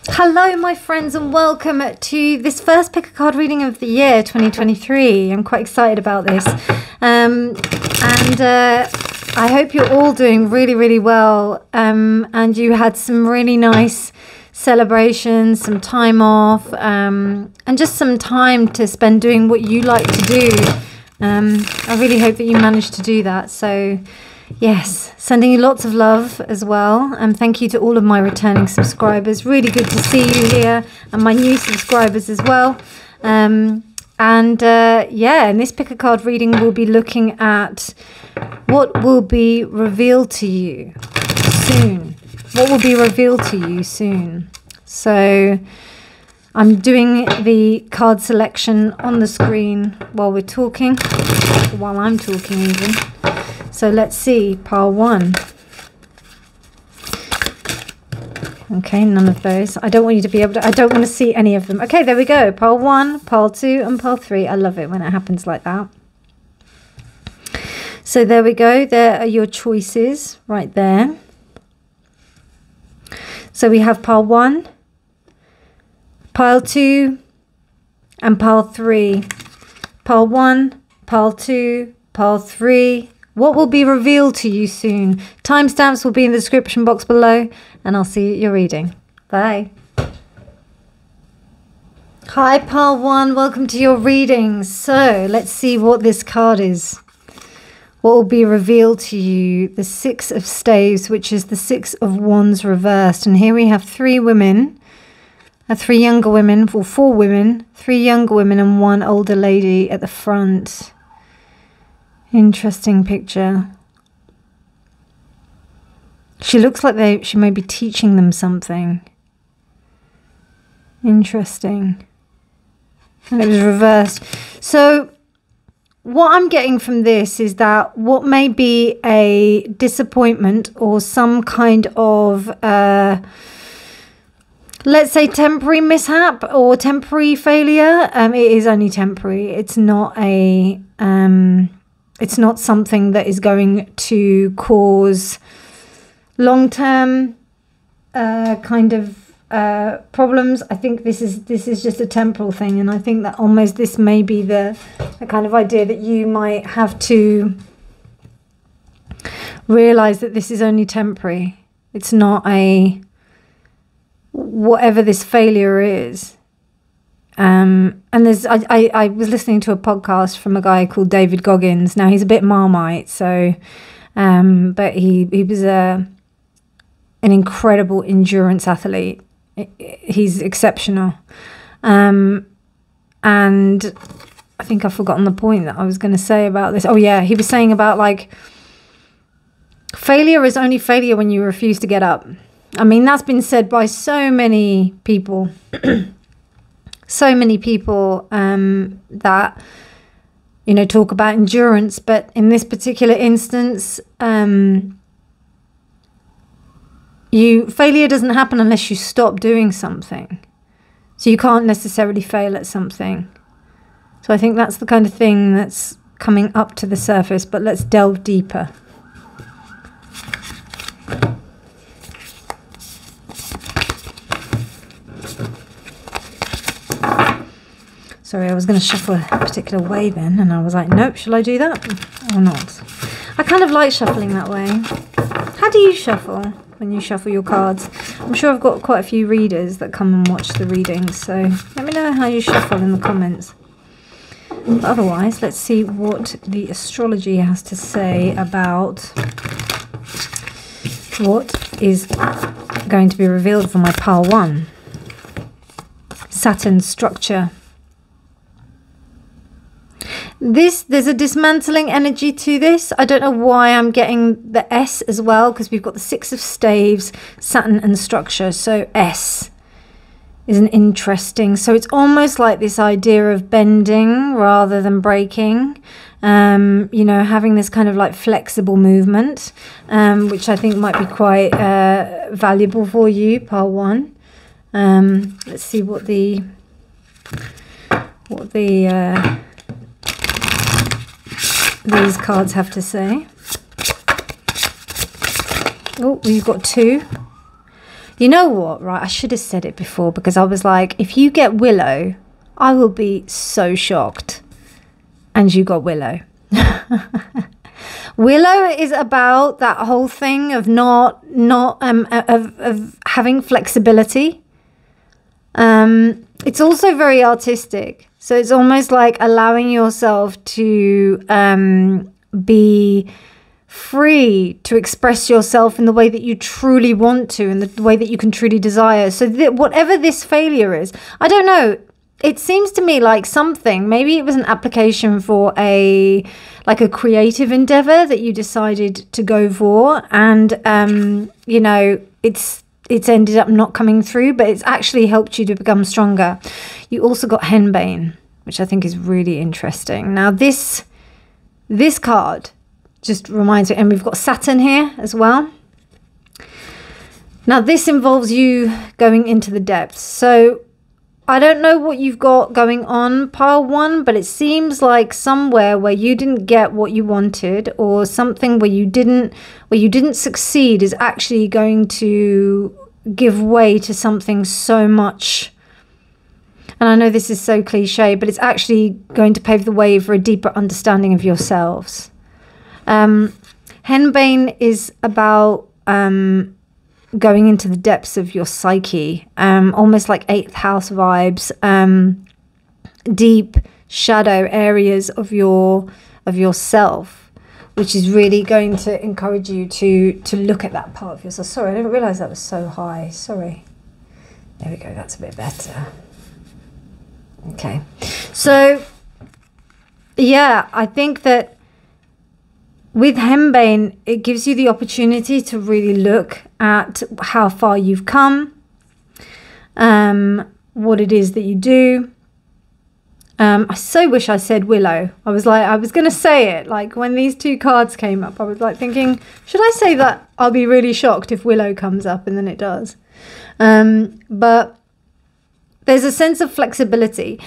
Hello my friends and welcome to this first pick a card reading of the year 2023. I'm quite excited about this and I hope you're all doing really well and you had some really nice celebrations, some time off and just some time to spend doing what you like to do. I really hope that you managed to do that. So yes, sending you lots of love as well. And thank you to all of my returning subscribers. Really good to see you here. And my new subscribers as well. Yeah, in this pick a card reading, we'll be looking at what will be revealed to you soon. What will be revealed to you soon. So I'm doing the card selection on the screen while we're talking. While I'm talking even. So let's see, pile 1. Okay, none of those. I don't want you to be able to, I don't want to see any of them. Okay, there we go. Pile 1, pile 2, and pile 3. I love it when it happens like that. So there we go. There are your choices right there. So we have pile 1, pile 2, and pile 3. Pile 1, pile 2, pile 3. What will be revealed to you soon? Timestamps will be in the description box below, and I'll see you at your reading. Bye. Hi, pile 1. Welcome to your reading. So let's see what this card is. What will be revealed to you? The 6 of Staves, which is the 6 of Wands reversed. And here we have 3 women, 3 younger women, or 4 women, 3 younger women and 1 older lady at the front. Interesting picture. She looks like she may be teaching them something. Interesting. And it was reversed. So what I'm getting from this is that what may be a disappointment or some kind of let's say temporary mishap or temporary failure. It is only temporary. It's not a it's not something that is going to cause long-term kind of problems. I think this is just a temporal thing, and I think that almost this may be the kind of idea that you might have to realize that this is only temporary. It's not a whatever this failure is. And there's I was listening to a podcast from a guy called David Goggins. Now he's a bit Marmite, so but he was an incredible endurance athlete. He's exceptional. And I think I've forgotten the point that I was going to say about this. Oh yeah, he was saying about like failure is only failure when you refuse to get up. I mean, that's been said by so many people. So many people that, you know, talk about endurance, but in this particular instance, failure doesn't happen unless you stop doing something. So you can't necessarily fail at something. So I think that's the kind of thing that's coming up to the surface, but let's delve deeper. Sorry, I was going to shuffle a particular way then, and I was like, nope, shall I do that or not? I kind of like shuffling that way. How do you shuffle when you shuffle your cards? I'm sure I've got quite a few readers that come and watch the readings, so let me know how you shuffle in the comments. But otherwise, let's see what the astrology has to say about what is going to be revealed for my pile 1. Saturn's structure. There's a dismantling energy to this. I don't know why I'm getting the S as well, because we've got the 6 of Staves, Saturn and structure. So S is an interesting. So it's almost like this idea of bending rather than breaking. You know, having this kind of like flexible movement, which I think might be quite valuable for you, pile 1. Let's see what the these cards have to say. Oh, we've got 2. You know what, right? I should have said it before, because I was like, if you get Willow, I will be so shocked. And you got Willow. Willow is about that whole thing of of having flexibility. It's also very artistic. So it's almost like allowing yourself to be free to express yourself in the way that you truly want to, and the way that you can truly desire. So whatever this failure is, I don't know, it seems to me like something, maybe it was an application for a creative endeavor that you decided to go for, and you know, it's ended up not coming through, but it's actually helped you to become stronger. You also got Henbane, which I think is really interesting. Now this card just reminds me, and we've got Saturn here as well. Now this involves you going into the depths. So I don't know what you've got going on, pile one, but it seems like somewhere where you didn't get what you wanted, or something where you didn't succeed, is actually going to give way to something so much. And I know this is so cliche, but it's actually going to pave the way for a deeper understanding of yourselves. Henbane is about going into the depths of your psyche, almost like 8th house vibes, deep shadow areas of yourself, which is really going to encourage you to look at that part of yourself. Sorry, I didn't realize that was so high. Sorry. There we go. That's a bit better. Okay. So yeah, I think that with Henbane, it gives you the opportunity to really look at how far you've come, what it is that you do. I so wish I said Willow. I was going to say it. Like when these two cards came up, I was like thinking, should I say that I'll be really shocked if Willow comes up, and then it does. But there's a sense of flexibility.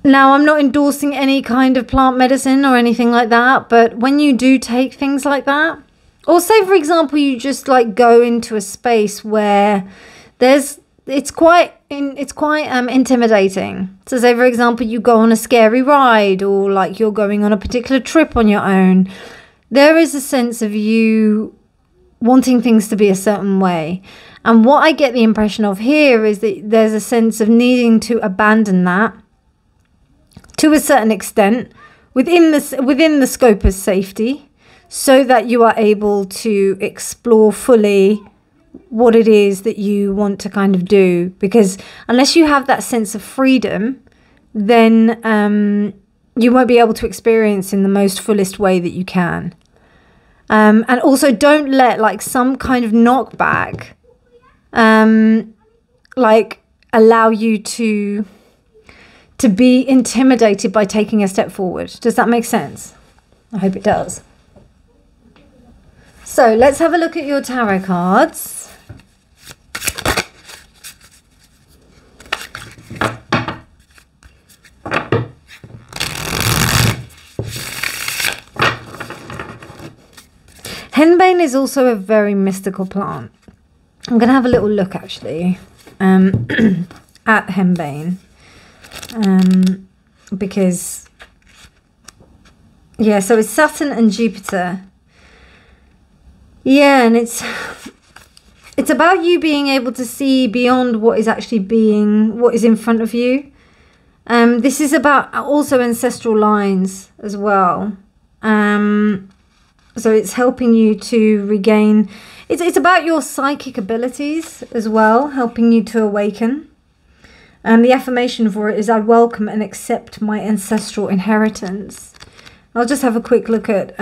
Now, I'm not endorsing any kind of plant medicine or anything like that, but when you do take things like that, or say, for example, you just like go into a space where it's quite intimidating. So say, for example, you go on a scary ride, or like you're going on a particular trip on your own. There is a sense of you wanting things to be a certain way. And what I get the impression of here is that there's a sense of needing to abandon that to a certain extent within the scope of safety, so that you are able to explore fully what it is that you want to kind of do. Because unless you have that sense of freedom, then you won't be able to experience in the most fullest way that you can. And also don't let like some kind of knockback like allow you to be intimidated by taking a step forward. Does that make sense? I hope it does. So let's have a look at your tarot cards. Henbane is also a very mystical plant. I'm going to have a little look actually at Henbane. Because yeah, so it's Saturn and Jupiter. Yeah, and it's about you being able to see beyond what is actually what is in front of you. This is about also ancestral lines as well. So it's helping you to regain, it's about your psychic abilities as well, helping you to awaken. The affirmation for it is, I welcome and accept my ancestral inheritance. I'll just have a quick look at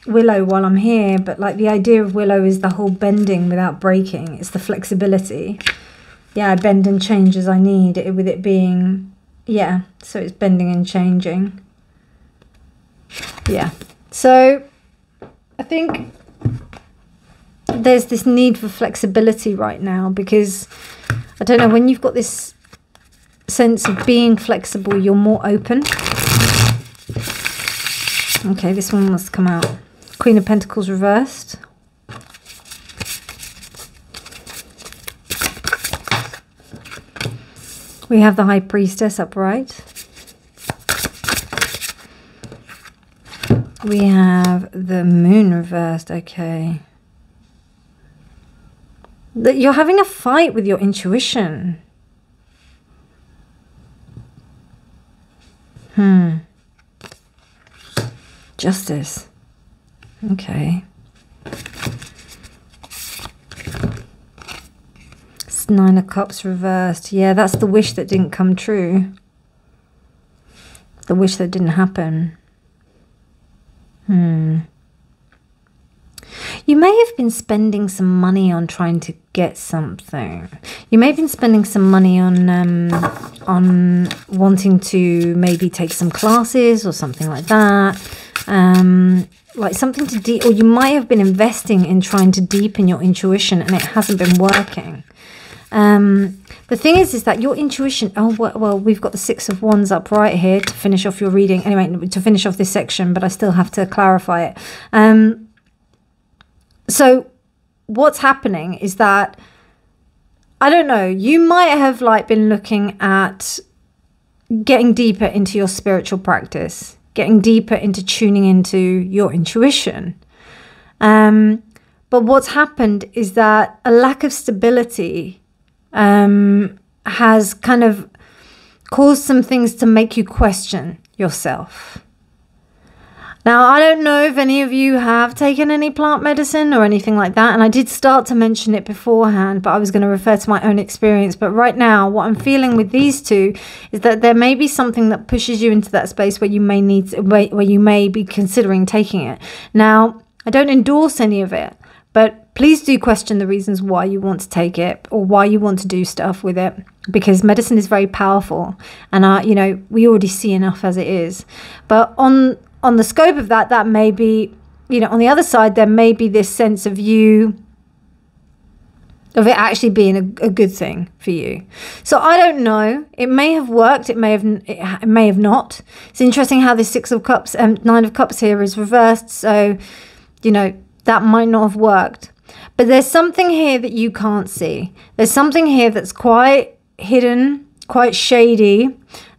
Willow while I'm here, but like the idea of Willow is the whole bending without breaking. It's the flexibility. Yeah, I bend and change as I need, with it being, yeah, so it's bending and changing. Yeah, so I think there's this need for flexibility right now, because I don't know, when you've got this sense of being flexible, you're more open. Okay, this one must come out. Queen of Pentacles reversed. We have the High Priestess upright. We have the Moon reversed. Okay. That you're having a fight with your intuition. Justice. Okay. It's 9 of Cups reversed. Yeah, that's the wish that didn't come true. The wish that didn't happen. You may have been spending some money on trying to get something. You may have been spending some money on wanting to maybe take some classes or something like that. Like something to or you might have been investing in trying to deepen your intuition and it hasn't been working. The thing is that your intuition, oh, well, we've got the 6 of Wands up right here to finish off your reading. Anyway, to finish off this section, but I still have to clarify it. So what's happening is that, I don't know, you might have like been looking at getting deeper into your spiritual practice, getting deeper into tuning into your intuition. But what's happened is that a lack of stability has kind of caused some things to make you question yourself. Now, I don't know if any of you have taken any plant medicine or anything like that, and I did start to mention it beforehand, but I was going to refer to my own experience. But right now, what I'm feeling with these two is that there may be something that pushes you into that space where you may need to, where you may be considering taking it. Now, I don't endorse any of it, but please do question the reasons why you want to take it or why you want to do stuff with it, because medicine is very powerful, and you know, we already see enough as it is. But on the scope of that, that may be, you know, on the other side, there may be this sense of it actually being a good thing for you. So I don't know. It may have worked. It may have not. It's interesting how this 6 of Cups and 9 of Cups here is reversed. So, you know, that might not have worked. But there's something here that you can't see. There's something here that's quite hidden, quite shady.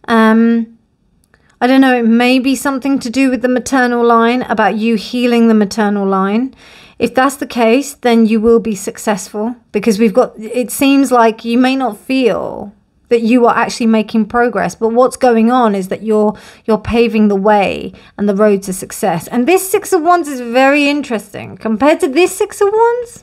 I don't know, it may be something to do with the maternal line, about you healing the maternal line. If that's the case, then you will be successful, because it seems like you may not feel that you are actually making progress, but what's going on is that you're paving the way and the road to success. And this 6 of Wands is very interesting compared to this 6 of Wands.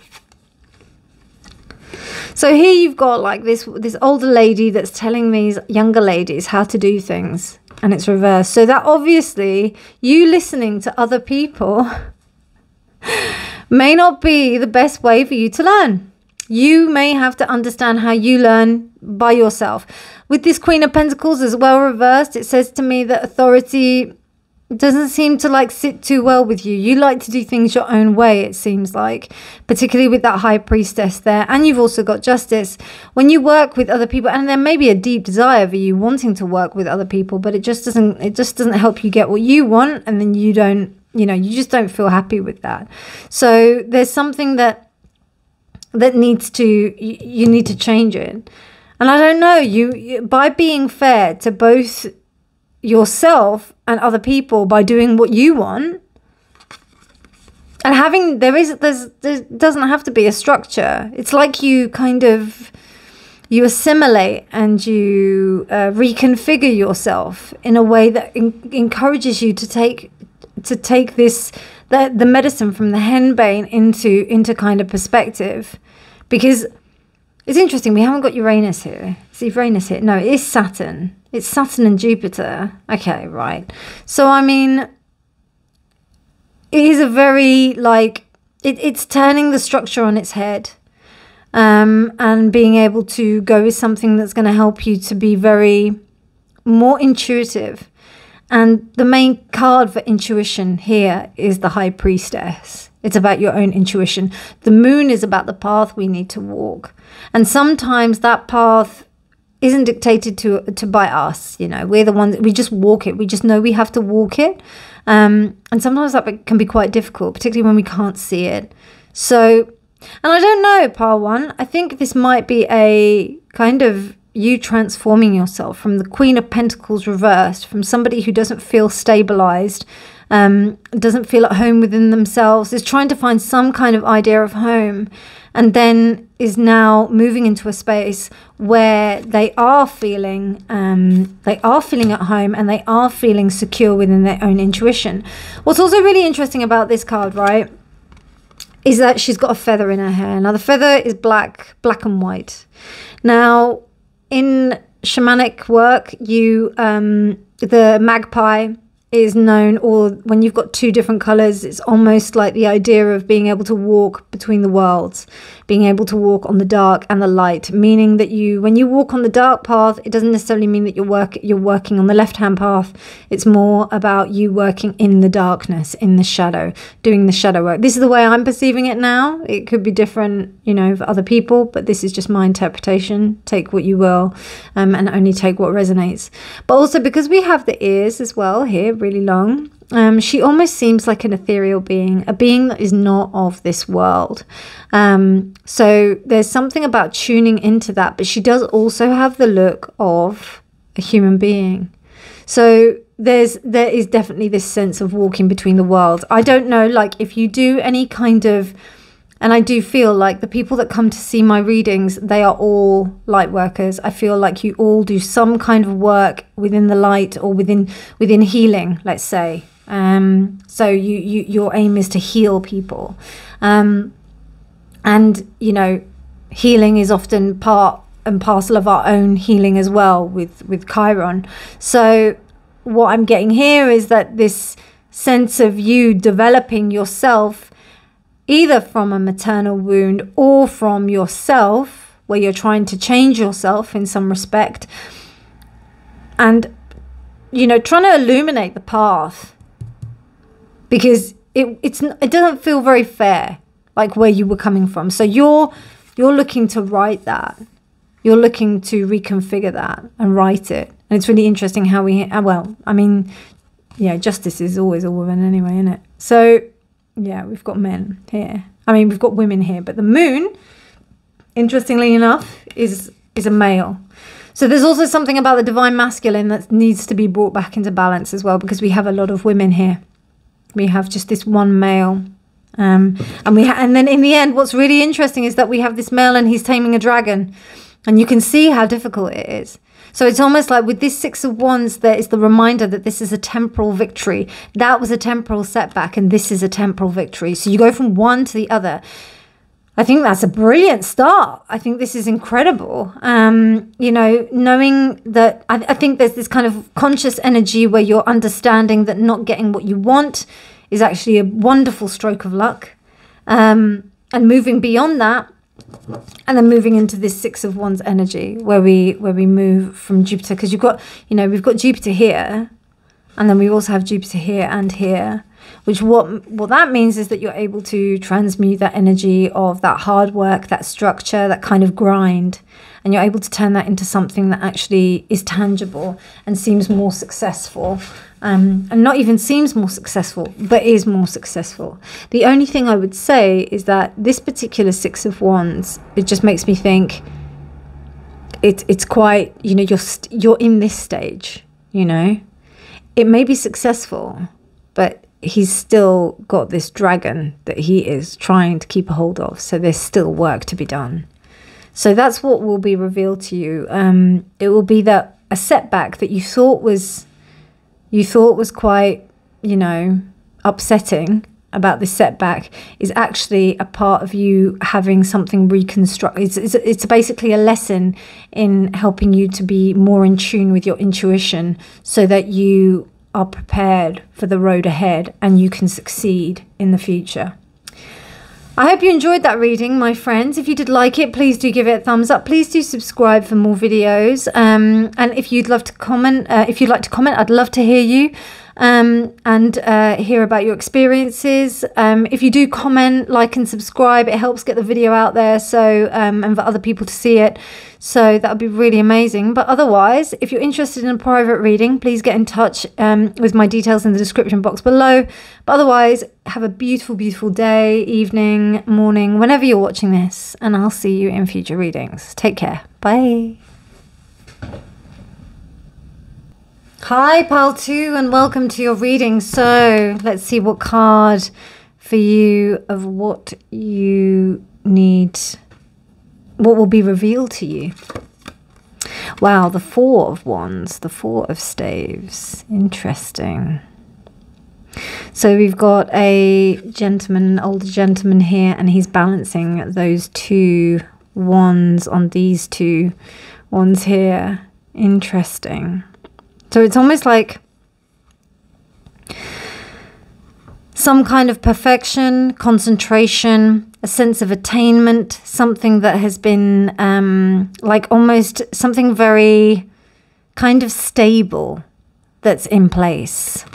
So here you've got like this older lady that's telling these younger ladies how to do things, and it's reversed. So that obviously you listening to other people may not be the best way for you to learn. You may have to understand how you learn by yourself. With this Queen of Pentacles as well reversed, it says to me that authority doesn't seem to like sit too well with you. You like to do things your own way, it seems like, particularly with that High Priestess there. And you've also got Justice. When you work with other people, and there may be a deep desire for you wanting to work with other people, but it just doesn't help you get what you want, and then you don't, you know, you just don't feel happy with that. So there's something that needs to, you need to change it. And I don't know, you by being fair to both yourself and other people, by doing what you want, and having, there doesn't have to be a structure. It's like you kind of, you assimilate and you reconfigure yourself in a way that encourages you to take this, the medicine from the henbane into kind of perspective. Because it's interesting, we haven't got Uranus here. See, Uranus here. No, it is Saturn. It's Saturn and Jupiter. Okay, right. So, I mean, it is a very, like, it's turning the structure on its head. And being able to go with something that's going to help you to be very more intuitive. And the main card for intuition here is the High Priestess. It's about your own intuition. The Moon is about the path we need to walk. And sometimes that path isn't dictated to by us. You know, we're the ones, we just walk it. We just know we have to walk it. And sometimes that can be quite difficult, particularly when we can't see it. So, and I don't know, Pile 1, I think this might be a kind of, you transforming yourself from the Queen of Pentacles reversed, from somebody who doesn't feel stabilized, doesn't feel at home within themselves, is trying to find some kind of idea of home, and then is now moving into a space where they are feeling at home, and they are feeling secure within their own intuition. What's also really interesting about this card, right, is that she's got a feather in her hair. Now the feather is black and white. Now in shamanic work, the magpie is known, or when you've got two different colors, it's almost like the idea of being able to walk between the worlds, being able to walk on the dark and the light, meaning that when you walk on the dark path, it doesn't necessarily mean that you're working on the left-hand path. It's more about you working in the darkness, in the shadow, doing the shadow work. This is the way I'm perceiving it now. It could be different, you know, for other people, but this is just my interpretation. Take what you will, and only take what resonates. But also because we have the ears as well here, really long, she almost seems like an ethereal being, a being that is not of this world. So there's something about tuning into that, but she does also have the look of a human being. So there is definitely this sense of walking between the worlds. I don't know, like, if you do any kind of, and I do feel like the people that come to see my readings, they are all light workers. I feel like you all do some kind of work within the light, or within healing, let's say. So your aim is to heal people. And, you know, healing is often part and parcel of our own healing as well with Chiron. So what I'm getting here is that this sense of you developing yourself, either from a maternal wound or from yourself, where you're trying to change yourself in some respect, and, you know, trying to illuminate the path, because it doesn't feel very fair, like where you were coming from. So you're looking to write that. You're looking to reconfigure that and write it. And it's really interesting how well, I mean, yeah, justice is always a woman anyway, isn't it? So yeah, we've got men here. I mean, we've got women here, but the moon, interestingly enough, is a male. So there's also something about the divine masculine that needs to be brought back into balance as well, because we have a lot of women here. We have just this one male. And then in the end, what's really interesting is that we have this male and he's taming a dragon. And you can see how difficult it is. So it's almost like with this Six of Wands, there is the reminder that this is a temporal victory. That was a temporal setback, and this is a temporal victory. So you go from one to the other. I think that's a brilliant start. I think this is incredible. You know, knowing that, I think there's this kind of conscious energy where you're understanding that not getting what you want is actually a wonderful stroke of luck. And moving beyond that, and then moving into this Six of Wands energy, where we move from Jupiter, because you've got, you know, we've got Jupiter here, and then we also have Jupiter here and here, which what that means is that you're able to transmute that energy of that hard work, that structure, that kind of grind, and you're able to turn that into something that actually is tangible and seems more successful. And not even seems more successful, but is more successful. The only thing I would say is that this particular Six of Wands, it just makes me think it's quite, you know, you're in this stage, you know. It may be successful, but he's still got this dragon that he is trying to keep a hold of. So there's still work to be done. So that's what will be revealed to you. It will be that a setback that you thought was quite, you know, upsetting about this setback is actually a part of you having something reconstructed. It's basically a lesson in helping you to be more in tune with your intuition, so that you are prepared for the road ahead and you can succeed in the future. I hope you enjoyed that reading, my friends. If you did like it, please do give it a thumbs up. Please do subscribe for more videos. And if you'd love to comment, I'd love to hear you and hear about your experiences. If you do comment, like and subscribe, it helps get the video out there, so and for other people to see it. So that would be really amazing. But otherwise, if you're interested in a private reading, please get in touch with my details in the description box below. But otherwise, have a beautiful, beautiful day, evening, morning, whenever you're watching this. And I'll see you in future readings. Take care. Bye. Hi, Pile 2, and welcome to your reading. So let's see what card for you of what you need, what will be revealed to you. Wow, the Four of Wands, the Four of Staves. Interesting. So we've got a gentleman, an older gentleman here, and he's balancing those two wands on these two wands here. Interesting. So it's almost like some kind of perfection, concentration, a sense of attainment, something that has been like almost something very kind of stable that's in place.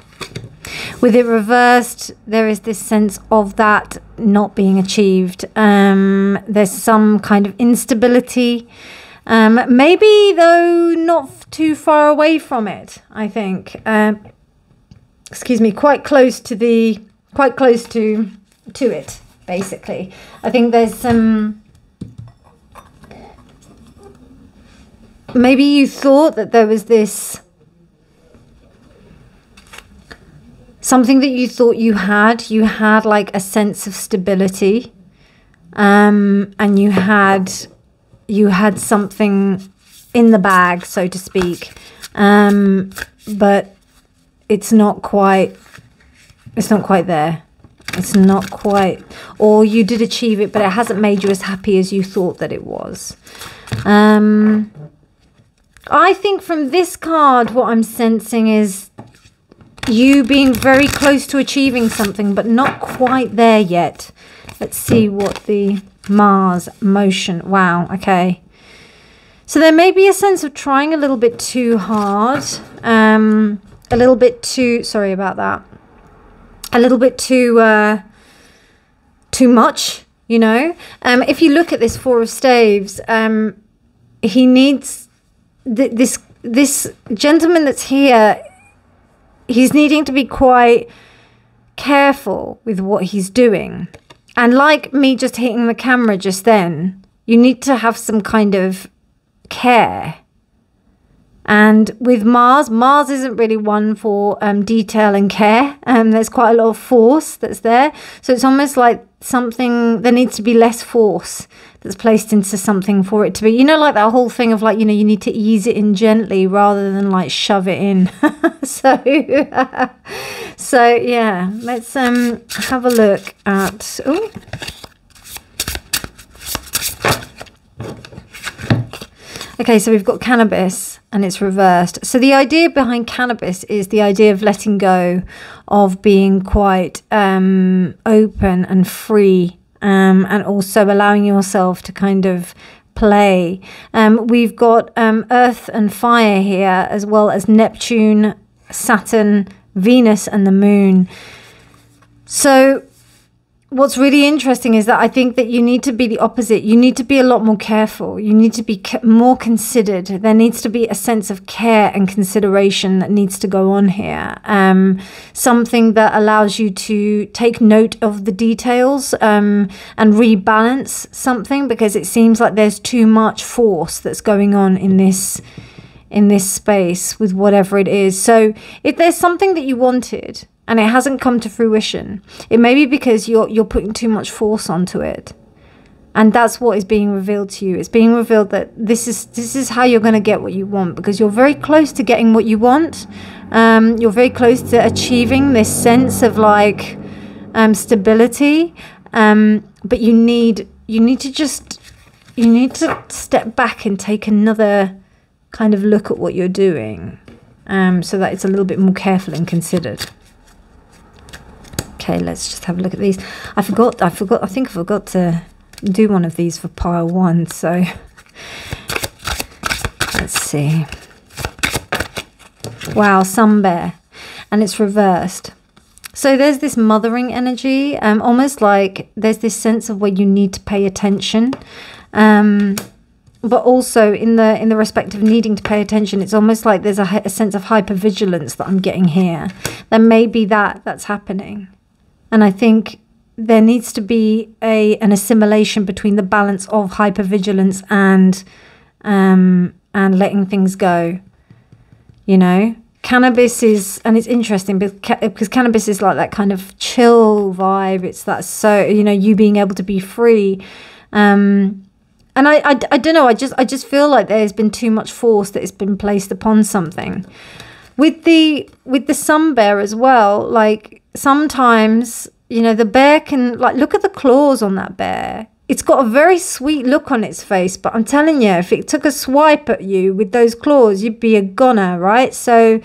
With it reversed, there is this sense of that not being achieved. There's some kind of instability. Maybe though not too far away from it, I think. Excuse me, quite close to it, basically. I think there's some, maybe you thought that there was this, something that you thought you had like a sense of stability, and you had something in the bag, so to speak, but it's not quite there. It's not quite, or you did achieve it, but it hasn't made you as happy as you thought that it was. I think from this card, what I'm sensing is you being very close to achieving something, but not quite there yet. Let's see what the Mars motion. Wow, okay. So there may be a sense of trying a little bit too hard, a little bit too, sorry about that, a little bit too much, you know. If you look at this Four of Staves, he needs, this gentleman that's here, he's needing to be quite careful with what he's doing. And like me just hitting the camera just then, you need to have some kind of care. And with Mars isn't really one for detail and care. There's quite a lot of force that's there. So it's almost like something, there needs to be less force that's placed into something for it to be, you know, like that whole thing of like, you know, you need to ease it in gently rather than like shove it in. So yeah, let's have a look at, ooh. Okay, so we've got cannabis and it's reversed. So the idea behind cannabis is the idea of letting go, of being quite open and free, and also allowing yourself to kind of play. We've got Earth and fire here, as well as Neptune, Saturn, Venus and the Moon. So what's really interesting is that I think that you need to be the opposite. You need to be a lot more careful. You need to be more considered. There needs to be a sense of care and consideration that needs to go on here. Something that allows you to take note of the details, and rebalance something, because it seems like there's too much force that's going on in this space with whatever it is. So if there's something that you wanted and it hasn't come to fruition, it may be because you're putting too much force onto it. And that's what is being revealed to you. It's being revealed that this is how you're going to get what you want, because you're very close to getting what you want. You're very close to achieving this sense of like stability. But you need to step back and take another kind of look at what you're doing, so that it's a little bit more careful and considered. Okay, let's just have a look at these. I think I forgot to do one of these for pile 1, so let's see. Wow, Sun Bear, and it's reversed. So there's this mothering energy, almost like there's this sense of where you need to pay attention, but also in the respect of needing to pay attention, it's almost like there's a sense of hypervigilance that I'm getting here. There may be that's happening. And I think there needs to be an assimilation between the balance of hypervigilance and letting things go, you know. cannabis is, and it's interesting because cannabis is like that kind of chill vibe. It's that, so, you know, you being able to be free. And I don't know, I just feel like there's been too much force that has been placed upon something. With the sun bear as well, like sometimes, you know, the bear can, like, look at the claws on that bear. It's got a very sweet look on its face, but I'm telling you, if it took a swipe at you with those claws, you'd be a goner, right? So,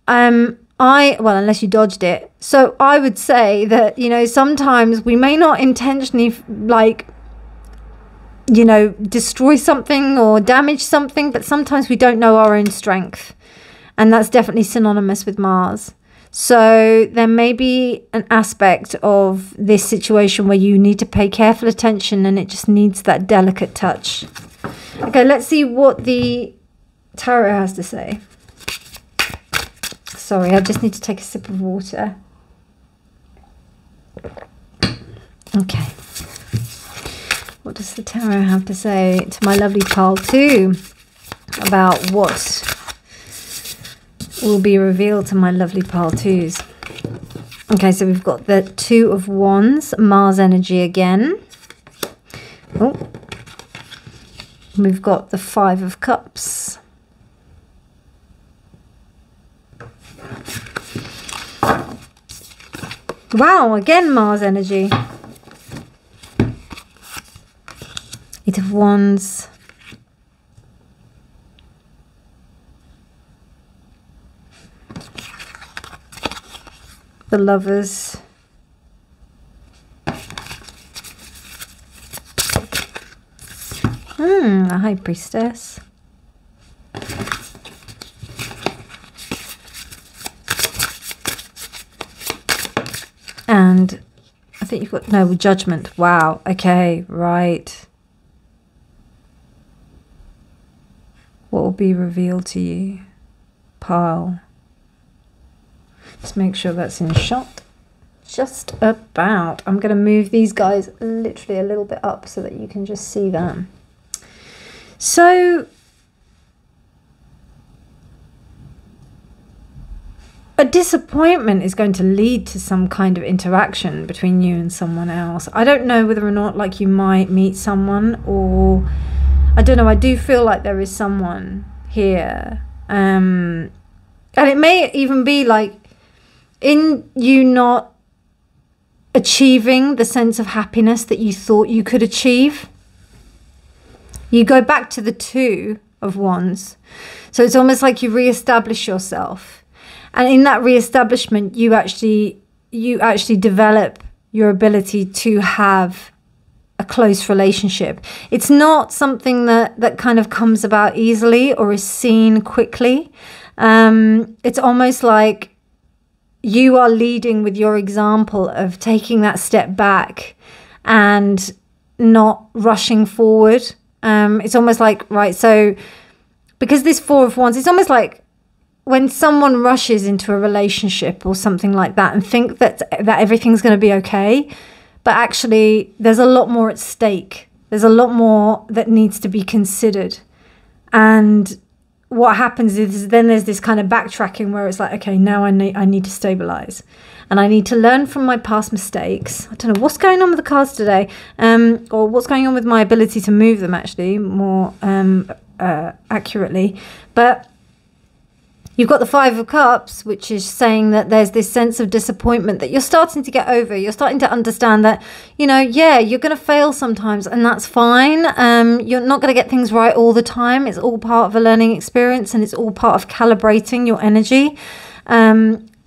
well, unless you dodged it. So I would say that, you know, sometimes we may not intentionally, like, you know, destroy something or damage something, but sometimes we don't know our own strength. And that's definitely synonymous with Mars. So there may be an aspect of this situation where you need to pay careful attention, and it just needs that delicate touch. Okay, let's see what the tarot has to say. Sorry, I just need to take a sip of water. Okay. What does the tarot have to say to my lovely pile 2 about what will be revealed to my lovely pile 2s? Okay, so we've got the 2 of Wands, Mars energy again. Oh, we've got the 5 of Cups. Wow, again Mars energy. 8 of Wands. The Lovers. A High Priestess. And I think you've got, no, Judgment. Wow. Okay, right. What will be revealed to you? Pile. Just make sure that's in shot. Just about. I'm going to move these guys literally a little bit up so that you can just see them. So, a disappointment is going to lead to some kind of interaction between you and someone else. I don't know whether or not, like, you might meet someone, or I don't know. I do feel like there is someone here. And it may even be like in you not achieving the sense of happiness that you thought you could achieve. You go back to the 2 of Wands. So it's almost like you reestablish yourself. And in that reestablishment, you actually develop your ability to have a close relationship. It's not something that kind of comes about easily or is seen quickly. It's almost like you are leading with your example of taking that step back and not rushing forward. It's almost like, right, so because this 4 of Wands, it's almost like when someone rushes into a relationship or something like that and think that everything's going to be okay, but actually there's a lot more at stake. There's a lot more that needs to be considered. And what happens is then there's this kind of backtracking where it's like, okay, now I need to stabilize. And I need to learn from my past mistakes. I don't know what's going on with the cards today, or what's going on with my ability to move them, actually, more accurately. But you've got the 5 of Cups, which is saying that there's this sense of disappointment that you're starting to get over. You're starting to understand that, you know, yeah, you're going to fail sometimes, and that's fine. You're not going to get things right all the time. It's all part of a learning experience, and it's all part of calibrating your energy.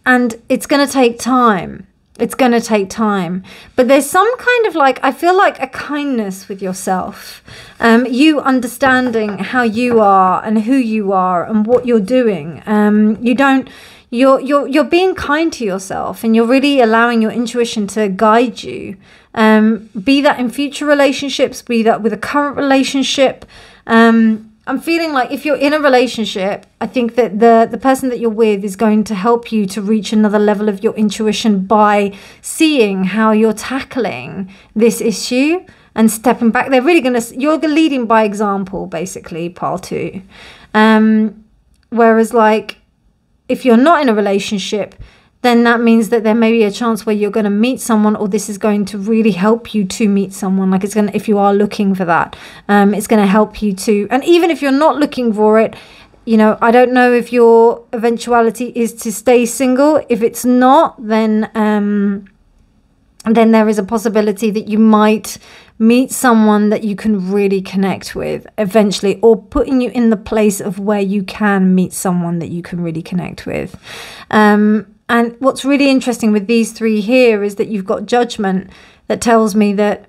And it's going to take time. It's going to take time. But there's some kind of, like, I feel like a kindness with yourself. You understanding how you are and who you are and what you're doing. You're being kind to yourself, and you're really allowing your intuition to guide you. Be that in future relationships, be that with a current relationship. I'm feeling like if you're in a relationship, I think that the person that you're with is going to help you to reach another level of your intuition by seeing how you're tackling this issue and stepping back. They're really going to, you're leading by example, basically, pile 2. Whereas, like, if you're not in a relationship, then that means that there may be a chance where you're going to meet someone, or this is going to really help you to meet someone. Like, it's going to, if you are looking for that, it's going to help you to, and even if you're not looking for it, you know, I don't know if your eventuality is to stay single. If it's not, then there is a possibility that you might meet someone that you can really connect with eventually, or putting you in the place of where you can meet someone that you can really connect with. And what's really interesting with these three here is that you've got Judgment, that tells me that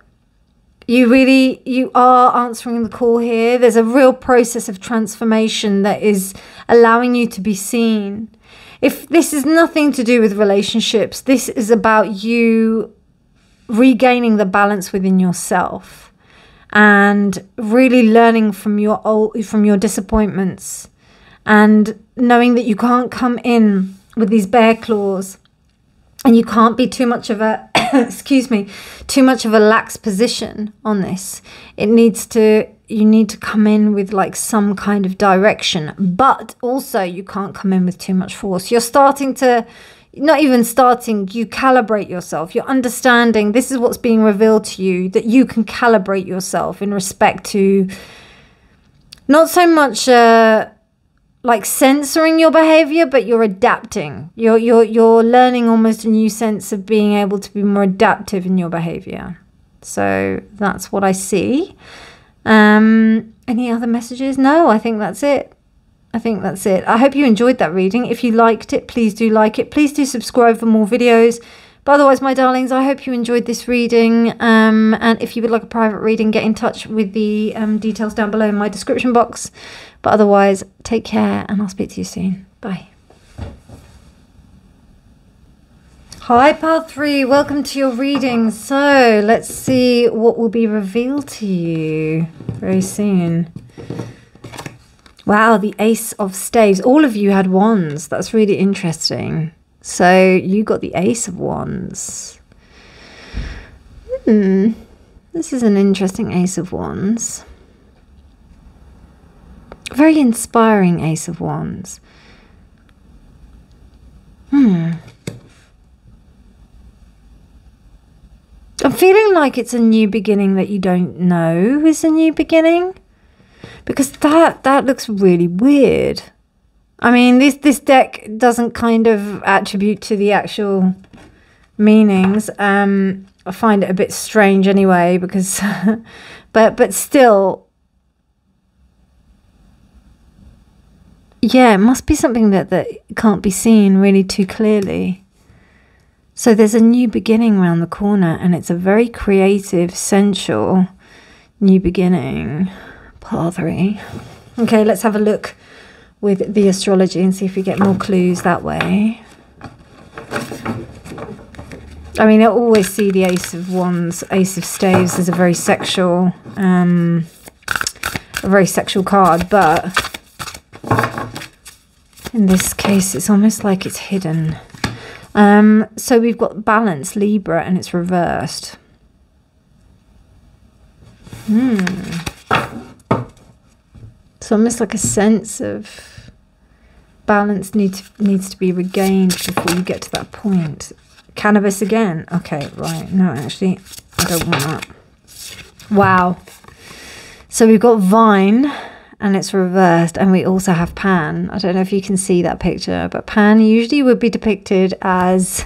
you are answering the call here. There's a real process of transformation that is allowing you to be seen. If this is nothing to do with relationships, this is about you regaining the balance within yourself and really learning from your disappointments, and knowing that you can't come in with these bear claws, and you can't be too much of a too much of a lax position on this. You need to come in with like some kind of direction, but also you can't come in with too much force. You're starting to, not even starting, you calibrate yourself. You're understanding, this is what's being revealed to you, that you can calibrate yourself in respect to not so much like censoring your behavior, but you're adapting. You're learning almost a new sense of being able to be more adaptive in your behavior. So that's what I see. Any other messages? No, I think that's it. I think that's it. I hope you enjoyed that reading. If you liked it, please do like it. Please do subscribe for more videos. But otherwise, my darlings, I hope you enjoyed this reading. And if you would like a private reading, get in touch with the details down below in my description box. But otherwise, take care, and I'll speak to you soon. Bye. Hi, Pile 3. Welcome to your reading. So let's see what will be revealed to you very soon. Wow, the Ace of Staves. All of you had wands. That's really interesting. So you got the Ace of Wands. This is an interesting Ace of Wands. Very inspiring Ace of Wands. I'm feeling like it's a new beginning that you don't know is a new beginning. Because that looks really weird. I mean, this deck doesn't kind of attribute to the actual meanings. I find it a bit strange anyway, because but still, yeah, it must be something that can't be seen really too clearly. So there's a new beginning around the corner, and it's a very creative, sensual new beginning. Pile 3. Okay, let's have a look with the astrology and see if we get more clues that way. I mean, I always see the Ace of Wands, Ace of Staves as a very sexual card, but in this case, it's almost like it's hidden. So we've got Balance, Libra, and it's reversed. So almost like a sense of balance needs to be regained before you get to that point. Cannabis again. Okay, right. No, actually, I don't want that. Wow. So we've got Vine, and it's reversed, and we also have Pan. I don't know if you can see that picture, but Pan usually would be depicted as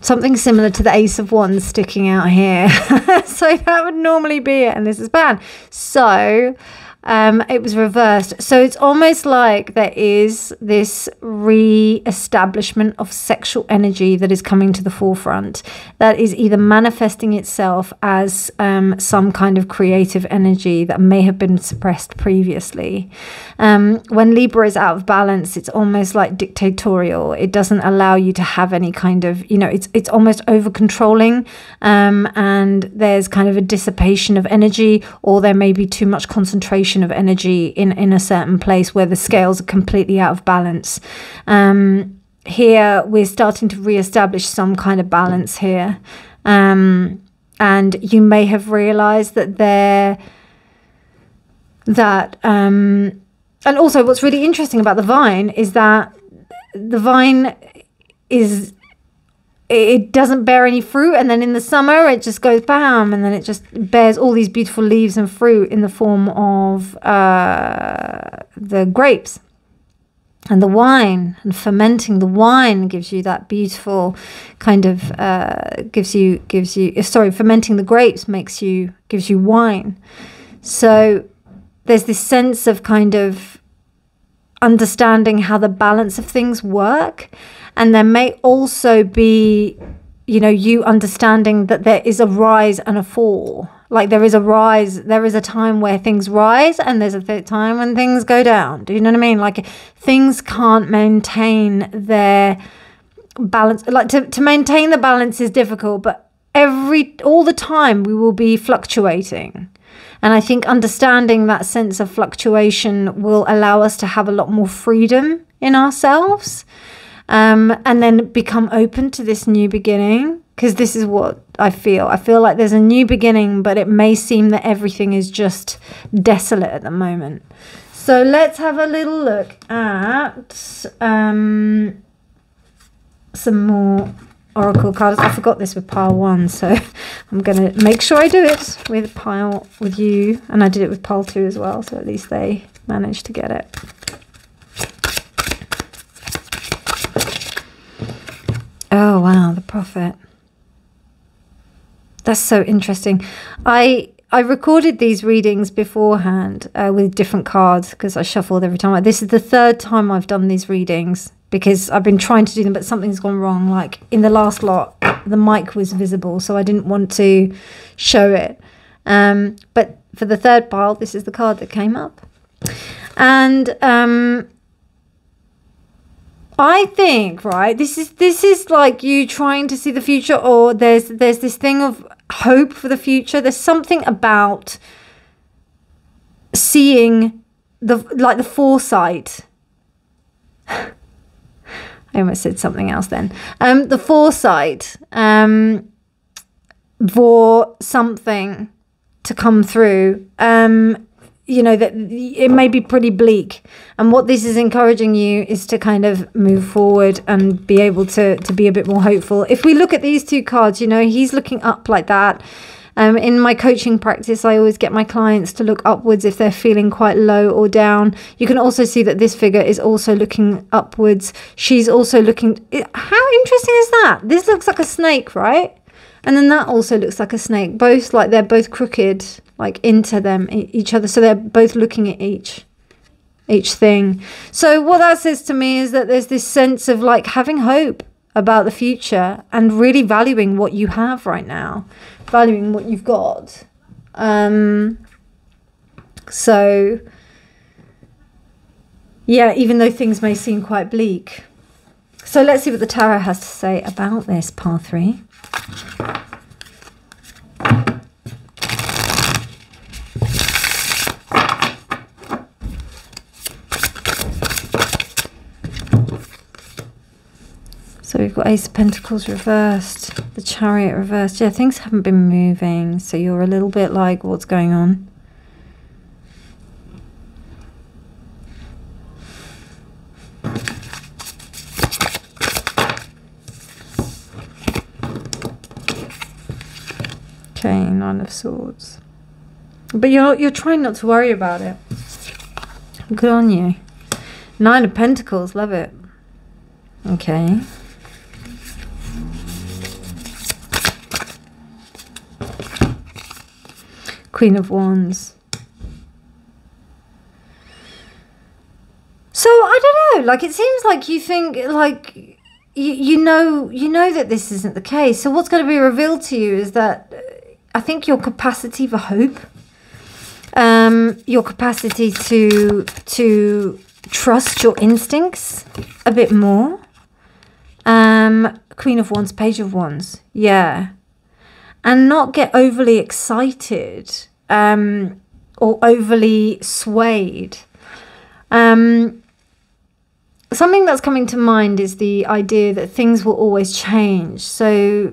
something similar to the Ace of Wands sticking out here. So that would normally be it, and this is Pan. So it was reversed. So it's almost like there is this re-establishment of sexual energy that is coming to the forefront, that is either manifesting itself as some kind of creative energy that may have been suppressed previously. When Libra is out of balance, it's almost like dictatorial. It doesn't allow you to have any kind of, you know, it's almost over controlling, and there's kind of a dissipation of energy, or there may be too much concentration of energy in a certain place where the scales are completely out of balance. Here we're starting to re-establish some kind of balance here, and you may have realized that and also what's really interesting about the vine is that the vine it doesn't bear any fruit, and then in the summer it just goes bam, and then it just bears all these beautiful leaves and fruit in the form of the grapes and the wine. And fermenting the wine gives you that beautiful kind of fermenting the grapes gives you wine. So there's this sense of kind of understanding how the balance of things work. And there may also be, you understanding that there is a rise and a fall. Like there is a rise, there is a time where things rise, and there's a time when things go down. Do you know what I mean? Like things can't maintain their balance. Like to maintain the balance is difficult, but all the time we will be fluctuating. And I think understanding that sense of fluctuation will allow us to have a lot more freedom in ourselves. And then become open to this new beginning, because this is what I feel. I feel like there's a new beginning, but it may seem that everything is just desolate at the moment. So let's have a little look at some more oracle cards. I forgot this with pile 1, so I'm going to make sure I do it with you. And I did it with pile 2 as well, so at least they managed to get it. Oh, wow, the Prophet. That's so interesting. I recorded these readings beforehand with different cards because I shuffled every time. This is the 3rd time I've done these readings because I've been trying to do them, but something's gone wrong. Like in the last lot, the mic was visible, so I didn't want to show it. But for the 3rd pile, this is the card that came up. And I think, right, this is like you trying to see the future, or there's this thing of hope for the future. There's something about seeing the foresight. I almost said something else then. The foresight for something to come through. That it may be pretty bleak, and what this is encouraging you is to kind of move forward and be able to be a bit more hopeful. If we look at these 2 cards, he's looking up like that. In my coaching practice, I always get my clients to look upwards if they're feeling quite low or down. You can also see that this figure is also looking upwards. She's also looking. How interesting is that? This looks like a snake, right? And then that also looks like a snake. Both, like they're both crooked, like into them, each other. So they're both looking at each thing. So what that says to me is that there's this sense of like having hope about the future and really valuing what you have right now, valuing what you've got. So yeah, even though things may seem quite bleak. So let's see what the tarot has to say about this, pile 3. So we've got Ace of Pentacles reversed, the Chariot reversed. Yeah, things haven't been moving, so you're a little bit like, what's going on? Okay, 9 of Swords. But you're trying not to worry about it. Good on you. 9 of Pentacles, love it. Okay. Queen of Wands. So I don't know, like it seems like you think like you know that this isn't the case. So what's going to be revealed to you is that I think your capacity for hope, your capacity to trust your instincts a bit more. Queen of Wands, Page of Wands, yeah. And not get overly excited or overly swayed. Something that's coming to mind is the idea that things will always change. So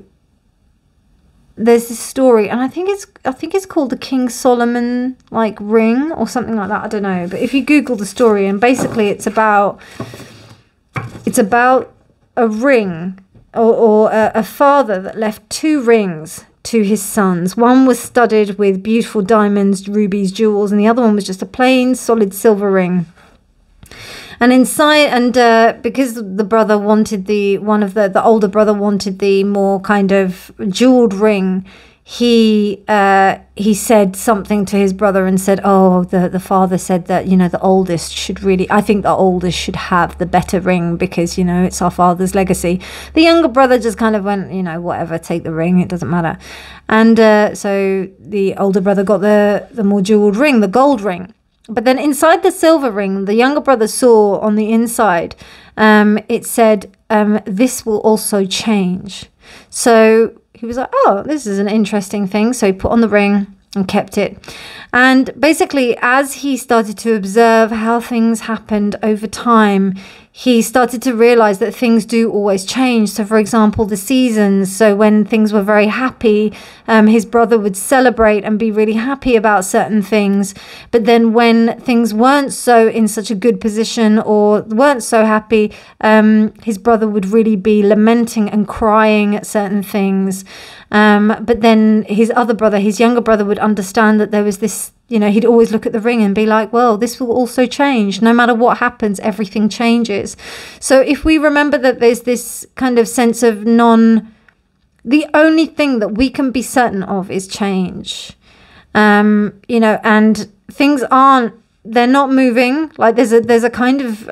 there's this story, and I think it's called the King Solomon like ring or something like that. I don't know, but if you Google the story, and basically it's about a ring or a father that left 2 rings to his sons. One was studded with beautiful diamonds, rubies, jewels, and the other one was just a plain solid silver ring. And inside, and because the brother wanted the older brother wanted the more kind of jeweled ring, he said something to his brother and said, oh, the father said that, you know, I think the oldest should have the better ring because, you know, it's our father's legacy. The younger brother just kind of went, you know, whatever, take the ring, it doesn't matter. And so the older brother got the more jeweled ring, the gold ring. But then inside the silver ring, the younger brother saw on the inside, it said, this will also change. So he was like, oh, this is an interesting thing. So he put on the ring and kept it. And basically, as he started to observe how things happened over time, he started to realize that things do always change. So, for example, the seasons. So when things were very happy, his brother would celebrate and be really happy about certain things. But then when things weren't so in such a good position or weren't so happy, his brother would really be lamenting and crying at certain things. But then his younger brother would understand that there was this, you know, he'd always look at the ring and be like, well, this will also change. No matter what happens, everything changes. So if we remember that there's this kind of sense of the only thing that we can be certain of is change. You know, and things they're not moving. Like there's a kind of,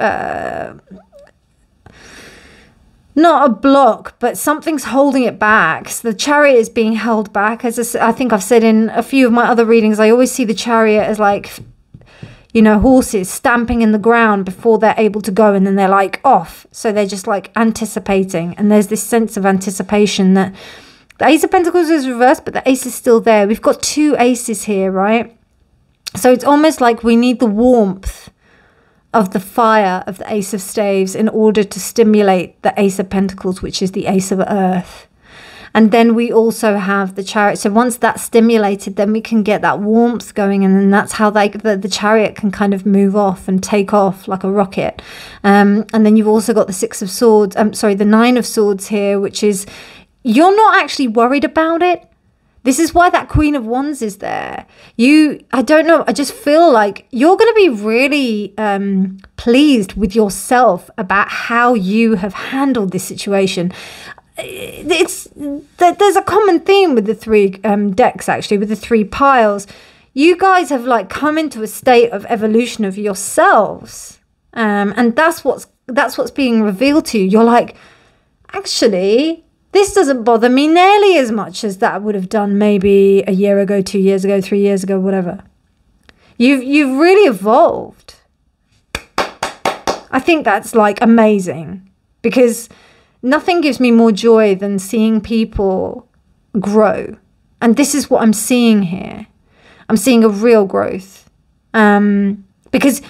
not a block, but something's holding it back. So the chariot is being held back. As I think I've said in a few of my other readings, I always see the chariot as like, you know, horses stamping in the ground before they're able to go, and then they're like off. So they're just like anticipating. And there's this sense of anticipation that the Ace of Pentacles is reversed, but the ace is still there. We've got 2 aces here, right? So it's almost like we need the warmth of the fire of the Ace of Staves in order to stimulate the Ace of Pentacles, which is the Ace of Earth. And then we also have the Chariot. So once that's stimulated, then we can get that warmth going, and then that's how the Chariot can kind of move off and take off like a rocket. And then you've also got the Six of Swords, the Nine of Swords here, which is, you're not actually worried about it. This is why that Queen of Wands is there. I don't know, I just feel like you're going to be really pleased with yourself about how you have handled this situation. There's a common theme with the 3 decks, actually, with the 3 piles. You guys have like come into a state of evolution of yourselves. And that's what's being revealed to you. You're like, actually, this doesn't bother me nearly as much as that would have done maybe a year ago, 2 years ago, 3 years ago, whatever. You've really evolved. I think that's like amazing, because nothing gives me more joy than seeing people grow. And this is what I'm seeing here. I'm seeing a real growth. Because,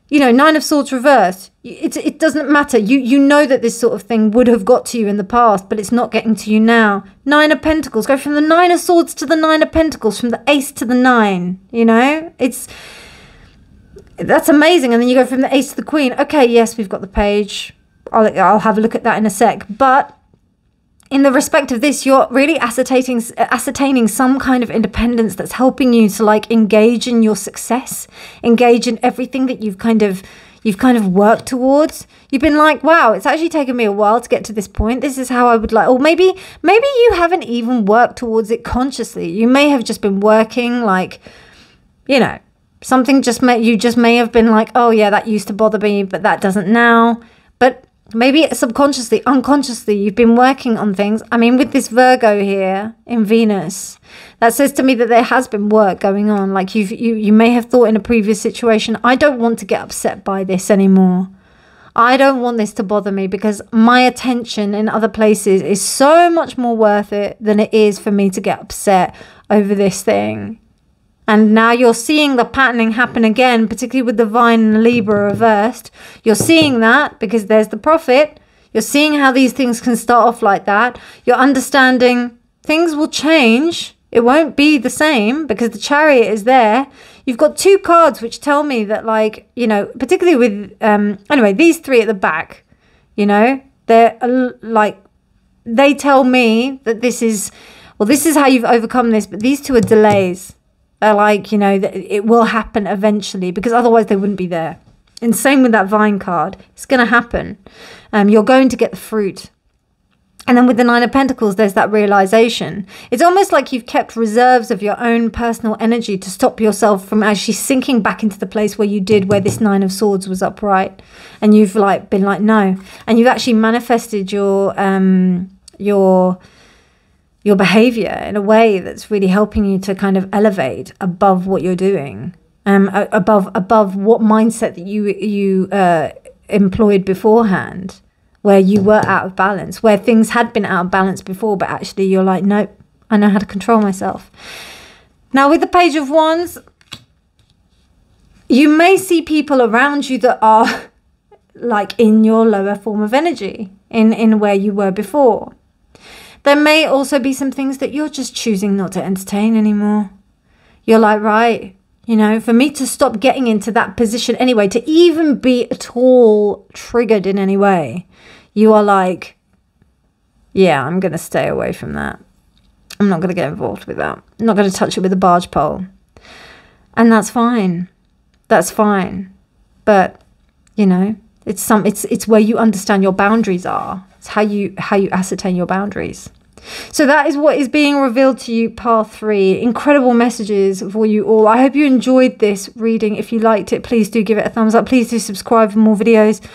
you know, Nine of Swords reversed. It doesn't matter. You know that this sort of thing would have got to you in the past, but it's not getting to you now. 9 of Pentacles. Go from the 9 of Swords to the 9 of Pentacles, from the Ace to the 9. You know, that's amazing. And then you go from the Ace to the Queen. Okay, yes, we've got the Page. I'll have a look at that in a sec. But in the respect of this, you're really ascertaining some kind of independence that's helping you to like engage in your success, engage in everything that you've kind of worked towards. You've been like, wow, it's actually taken me a while to get to this point. This is how I would like, or maybe you haven't even worked towards it consciously. You may have just been working like, you know, something you just may have been like, oh yeah, that used to bother me, but that doesn't now. But maybe subconsciously, unconsciously, you've been working on things. I mean, with this Virgo here in Venus, that says to me that there has been work going on. Like you may have thought in a previous situation, I don't want to get upset by this anymore. I don't want this to bother me because my attention in other places is so much more worth it than it is for me to get upset over this thing. And now you're seeing the patterning happen again, particularly with the Vine and the Libra reversed. You're seeing that because there's the Prophet. You're seeing how these things can start off like that. You're understanding things will change. It won't be the same because the Chariot is there. You've got 2 cards which tell me that, like, you know, particularly with, anyway, these 3 at the back, you know, they're like, they tell me that this is how you've overcome this, but these 2 are delays. They're like, you know, that it will happen eventually because otherwise they wouldn't be there. And same with that Vine card. It's going to happen. You're going to get the fruit. And then with the 9 of Pentacles, there's that realization. It's almost like you've kept reserves of your own personal energy to stop yourself from actually sinking back into the place where you did, where this 9 of Swords was upright. And you've like been like, no. And you've actually manifested your behavior in a way that's really helping you to kind of elevate above what you're doing. Above what mindset that you employed beforehand, where you were out of balance, where things had been out of balance before, but actually you're like, nope, I know how to control myself. Now with the Page of Wands, you may see people around you that are like in your lower form of energy, in where you were before. There may also be some things that you're just choosing not to entertain anymore. You're like, right, you know, for me to stop getting into that position anyway, to even be at all triggered in any way, you are like, yeah, I'm going to stay away from that. I'm not going to get involved with that. I'm not going to touch it with a barge pole. And that's fine. That's fine. But, you know, it's where you understand your boundaries are. It's how you ascertain your boundaries. So that is what is being revealed to you, Path 3. Incredible messages for you all. I hope you enjoyed this reading. If you liked it, please do give it a thumbs up. Please do subscribe for more videos.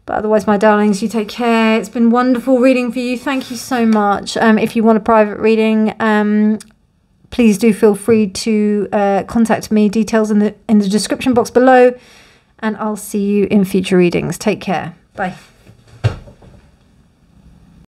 But otherwise, my darlings, you take care. It's been wonderful reading for you. Thank you so much. If you want a private reading, please do feel free to contact me. Details in the description box below. And I'll see you in future readings. Take care. Bye.